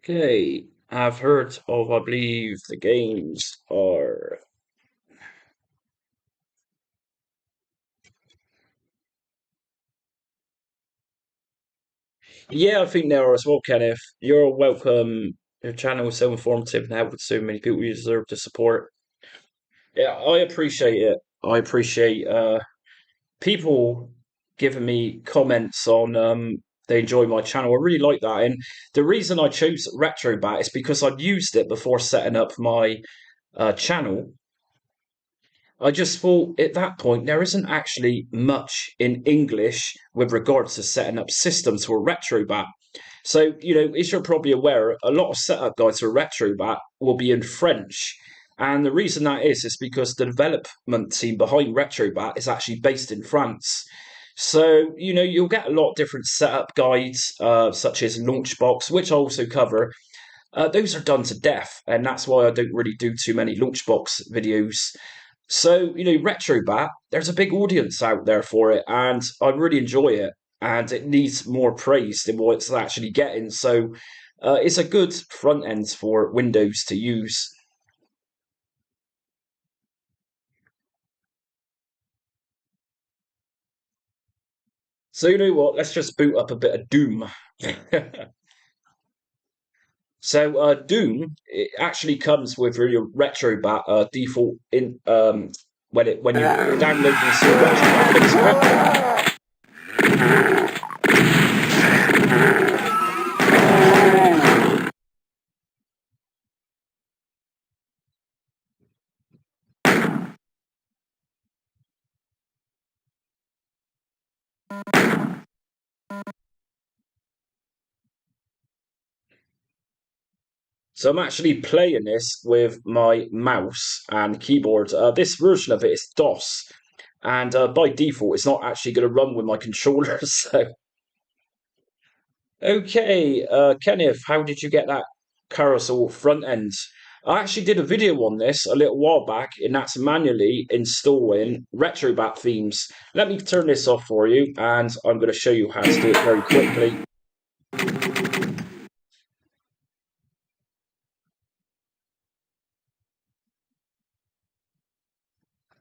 Okay, I've heard of, I believe, the games are. Yeah, I think there are as well, Kenneth. You're welcome. Your channel is so informative and helpful to so many people. You deserve the support. Yeah, I appreciate it. I appreciate people giving me comments on they enjoy my channel. I really like that. And the reason I chose Retrobat is because I'd used it before setting up my channel. I just thought at that point there isn't actually much in English with regards to setting up systems for Retrobat. So, as you're probably aware, a lot of setup guides for Retrobat will be in French. And the reason that is because the development team behind Retrobat is actually based in France. So, you'll get a lot of different setup guides, such as Launchbox, which I also cover. Those are done to death, and that's why I don't really do too many Launchbox videos. So, Retrobat, there's a big audience out there for it, and I really enjoy it, and it needs more praise than what it's actually getting. So, it's a good front end for Windows to use. So, you know what? Let's just boot up a bit of Doom. So, Doom it actually comes with your Retrobat default in when you download and install Retrobat for script. So I'm actually playing this with my mouse and keyboard. This version of it is DOS, and by default, it's not actually going to run with my controller. So, okay, Kenneth, how did you get that carousel front end? I actually did a video on this a little while back, and that's manually installing Retrobat themes. Let me turn this off for you, and I'm going to show you how to do it very quickly.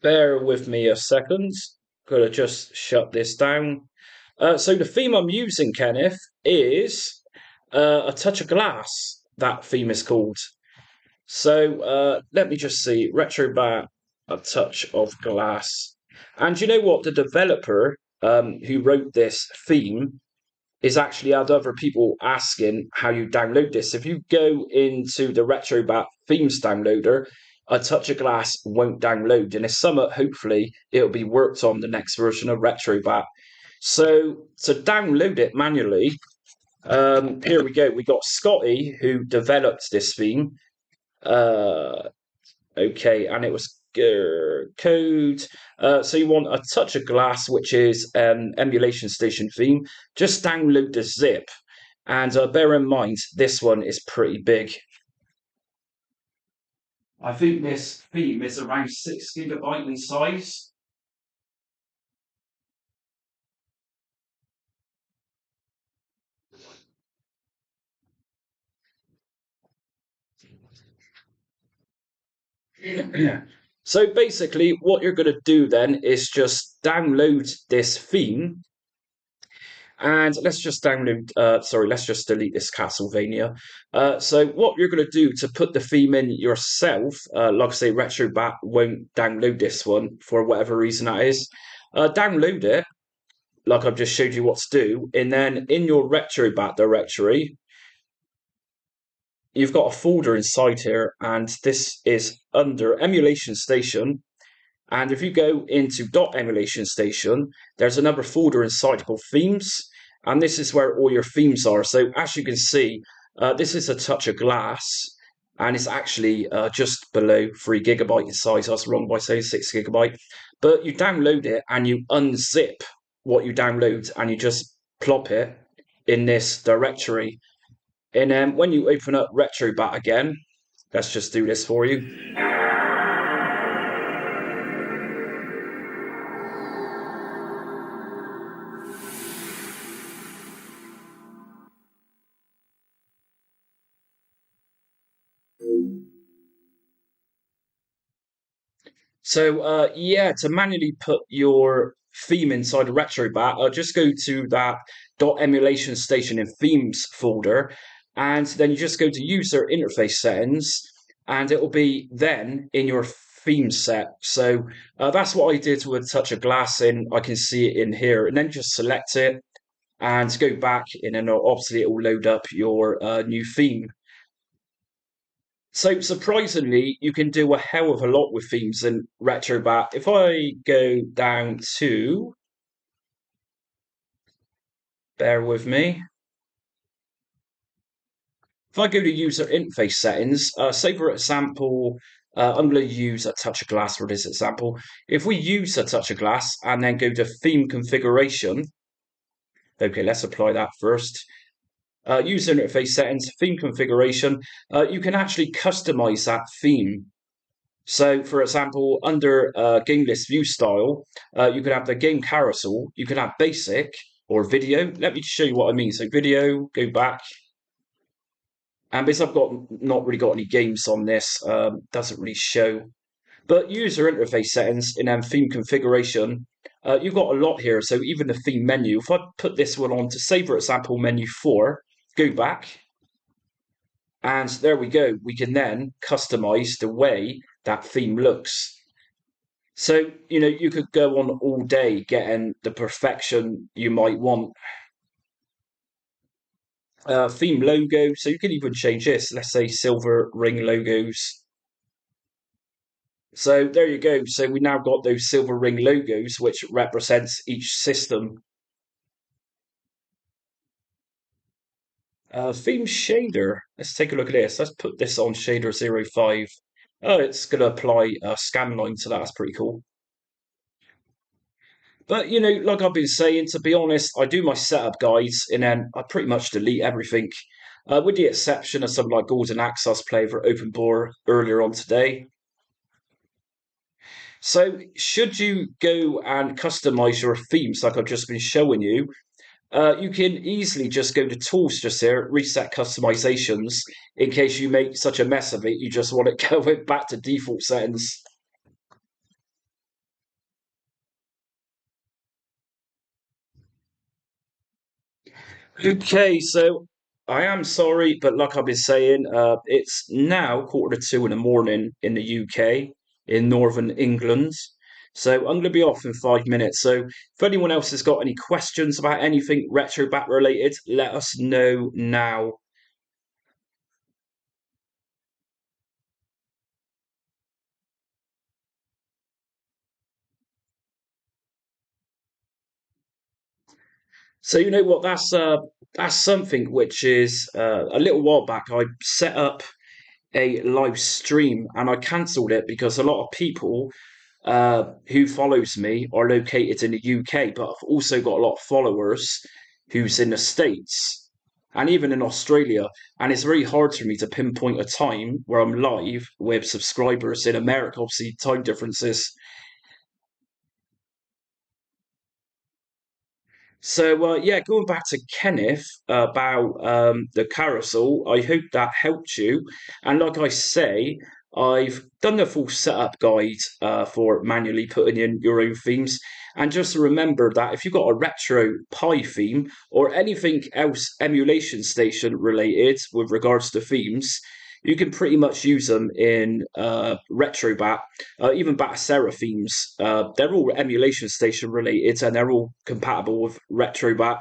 Bear with me a second. Gotta just shut this down. So the theme I'm using, Kenneth, is a touch of glass. That theme is called. So let me just see. Retrobat, a touch of glass. And you know what? The developer who wrote this theme is actually had other people asking how you download this. If you go into the Retrobat themes downloader, a touch of glass won't download, and it's somewhat hopefully it'll be worked on the next version of Retrobat. So to download it manually, here we go. We got Scotty who developed this theme. Uh, Okay, and it was code. So you want a touch of glass, which is emulation station theme. Just download the zip, and bear in mind this one is pretty big. I think this theme is around 6 GB in size. So basically, what you're going to do then is just download this theme. And let's just download, let's just delete this Castlevania. So what you're going to do to put the theme in yourself, like I say, Retrobat won't download this one for whatever reason that is. Download it, like I've just showed you what to do, and then in your Retrobat directory, you've got a folder inside here, and this is under Emulation Station. And if you go into .emulation station, there's another folder inside called themes. And this is where all your themes are. So as you can see, this is a touch of glass. And it's actually just below 3 GB in size. I was wrong by saying 6 GB. But you download it and you unzip what you download and you just plop it in this directory. And then when you open up Retrobat again, let's just do this for you. So yeah, to manually put your theme inside a Retrobat, just go to that .emulation station in themes folder, and then you just go to user interface settings, and it will be then in your theme set. So that's what I did with Touch of Glass in. I can see it in here, and then just select it and go back, and then obviously it will load up your new theme. So surprisingly, you can do a hell of a lot with themes in Retrobat. If I go down to, bear with me, if I go to user interface settings, say for example, I'm going to use a touch of glass for this example. If we use a touch of glass and then go to theme configuration, okay, let's apply that first. User interface settings, theme configuration, you can actually customize that theme. So, for example, under game list view style, you can have the game carousel, you can have basic or video. Let me show you what I mean. So, video, go back. And because I've got not really got any games on this, doesn't really show. But user interface settings and then theme configuration, you've got a lot here. So, even the theme menu, if I put this one on to say, for example, menu 4, go back. And there we go. We can then customize the way that theme looks. So, you could go on all day getting the perfection you might want. Theme logo, so you can even change this. Let's say silver ring logos. So there you go. So we now got those silver ring logos, which represents each system. Theme shader. Let's take a look at this. Let's put this on shader 05. Oh, it's going to apply a scan line to that. That's pretty cool. But like I've been saying, to be honest, I do my setup guides and then I pretty much delete everything, with the exception of some like Golden Axe I was playing for Open Bore earlier on today. So, should you go and customize your themes like I've just been showing you, you can easily just go to Tools just here, reset customizations. In case you make such a mess of it, you just want it going back to default settings. Okay, so I am sorry, but like I've been saying, it's now 1:45 in the morning in the UK, in northern England. So I'm going to be off in 5 minutes. So if anyone else has got any questions about anything Retrobat related, let us know now. So you know what? That's something which is a little while back. I set up a live stream and I cancelled it because a lot of people who follows me are located in the UK, but I've also got a lot of followers who's in the States and even in Australia. And it's very hard for me to pinpoint a time where I'm live with subscribers in America. Obviously, time differences. So yeah, going back to Kenneth about the carousel, I hope that helped you. And like I say, I've done the full setup guide for manually putting in your own themes. And just remember that if you've got a retro Pi theme or anything else emulation station related with regards to themes, you can pretty much use them in Retrobat, even Batocera themes. They're all emulation station related and they're all compatible with Retrobat.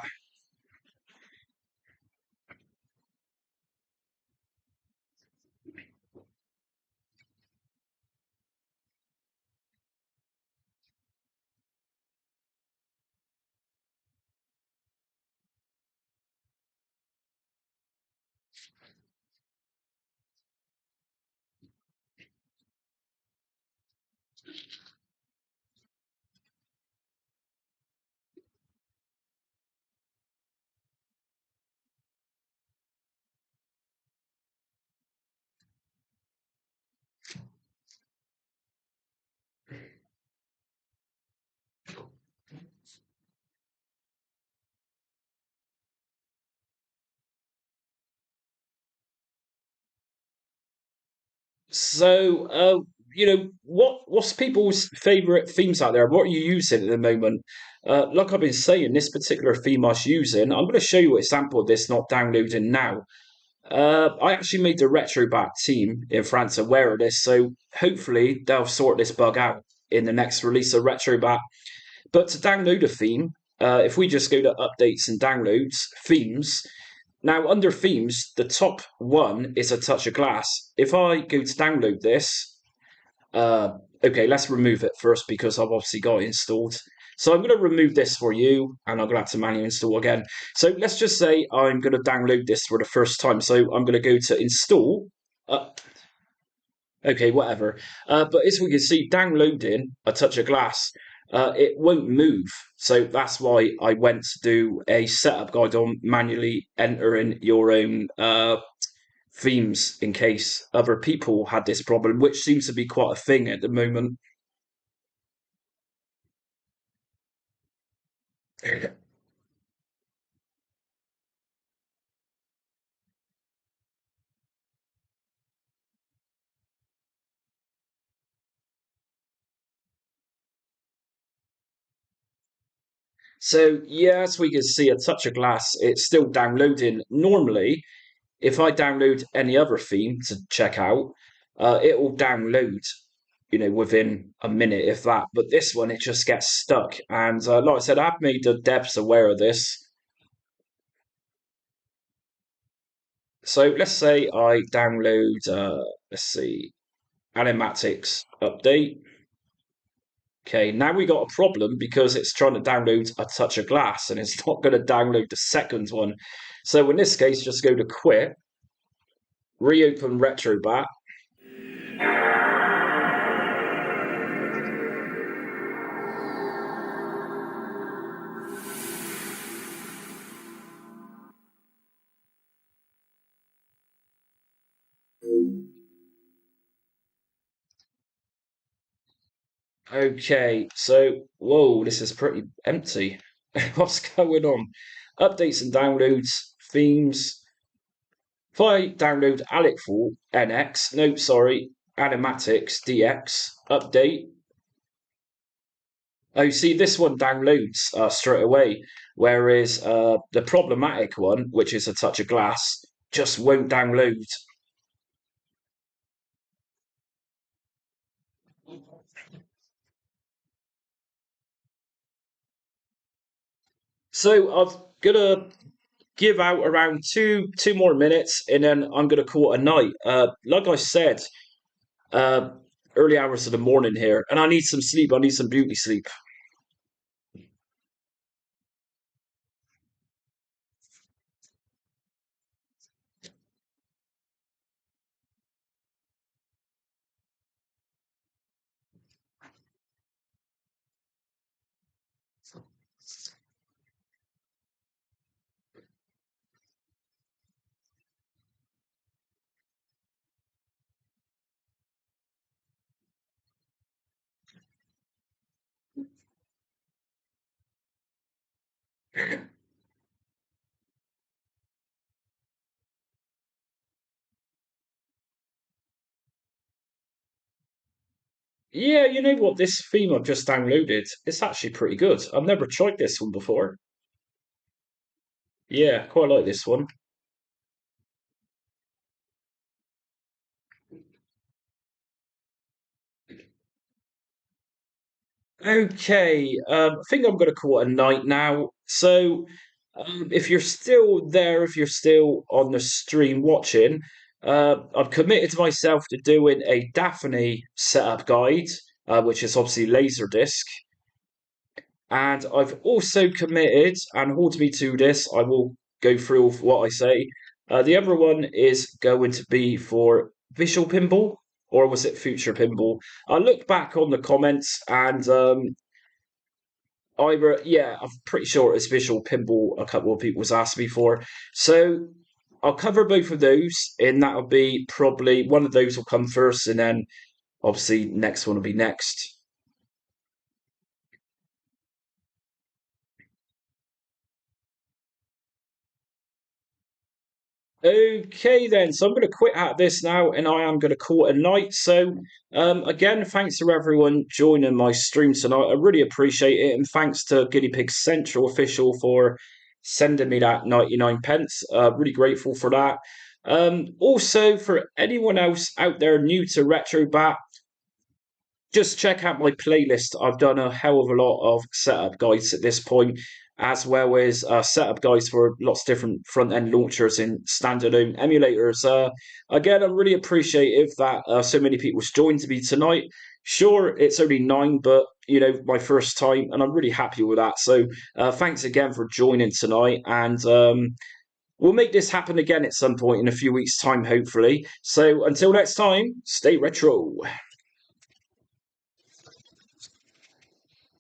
So what's people's favorite themes out there? What are you using at the moment? Like I've been saying, this particular theme I was using, I'm going to show you a sample of this not downloading now. I actually made the Retrobat team in France aware of this, so hopefully they'll sort this bug out in the next release of Retrobat. But to download a theme, if we just go to updates and downloads, themes, now under themes, the top one is a touch of glass. If I go to download this, uh, okay, let's remove it first because I've obviously got it installed. So I'm going to remove this for you, and I'm going to have to manually install again. So let's just say I'm going to download this for the first time. So I'm going to go to install. Uh, okay, whatever. But as we can see, downloading a touch of glass, it won't move. So that's why I went to do a setup guide on manually entering your own themes in case other people had this problem, which seems to be quite a thing at the moment. So, yes, we can see a touch of glass. It's still downloading. Normally, if I download any other theme to check out, it will download, within a minute, if that. But this one, it just gets stuck. And like I said, I've made the devs aware of this. So let's say I download, let's see, animatics update. Okay, now we got a problem because it's trying to download a touch of glass and it's not going to download the second one. So in this case, just go to quit, reopen Retrobat. Okay, so whoa, this is pretty empty. What's going on? Updates and downloads, themes. If I download Alicful NX, no, sorry, Animatics DX update. Oh, see, this one downloads straight away, whereas the problematic one, which is a touch of glass, just won't download. So I'm gonna give out around two more minutes, and then I'm gonna call it a night. Like I said, uh, early hours of the morning here, and I need some sleep. I need some beauty sleep. Yeah, you know what? This theme I've just downloaded, it's actually pretty good. I've never tried this one before. Yeah, quite like this one. Okay, I think I'm going to call it a night now. So, if you're still there, if you're still on the stream watching, I've committed myself to doing a Daphne setup guide, which is obviously Laserdisc. And I've also committed, and hold me to this, I will go through what I say. The other one is going to be for Visual Pinball, or was it Future Pinball? I looked back on the comments and either, yeah, I'm pretty sure it's Visual Pinball. A couple of people's asked me for. So I'll cover both of those, and that'll be probably one of those will come first, and then obviously next one will be next. Okay, then. So I'm going to quit at this now, and I am going to call it a night. So, again, thanks to everyone joining my stream tonight. I really appreciate it, and thanks to Guinea Pig Central Official for sending me that 99 pence. Really grateful for that. Also, for anyone else out there new to Retrobat, just check out my playlist. I've done a hell of a lot of setup guides at this point, as well as setup guides for lots of different front end launchers and standalone emulators. Again, I'm really appreciative that so many people's joined me tonight. Sure, it's only 9, but my first time, and I'm really happy with that. So, thanks again for joining tonight, and we'll make this happen again at some point in a few weeks' time, hopefully. So, until next time, stay retro.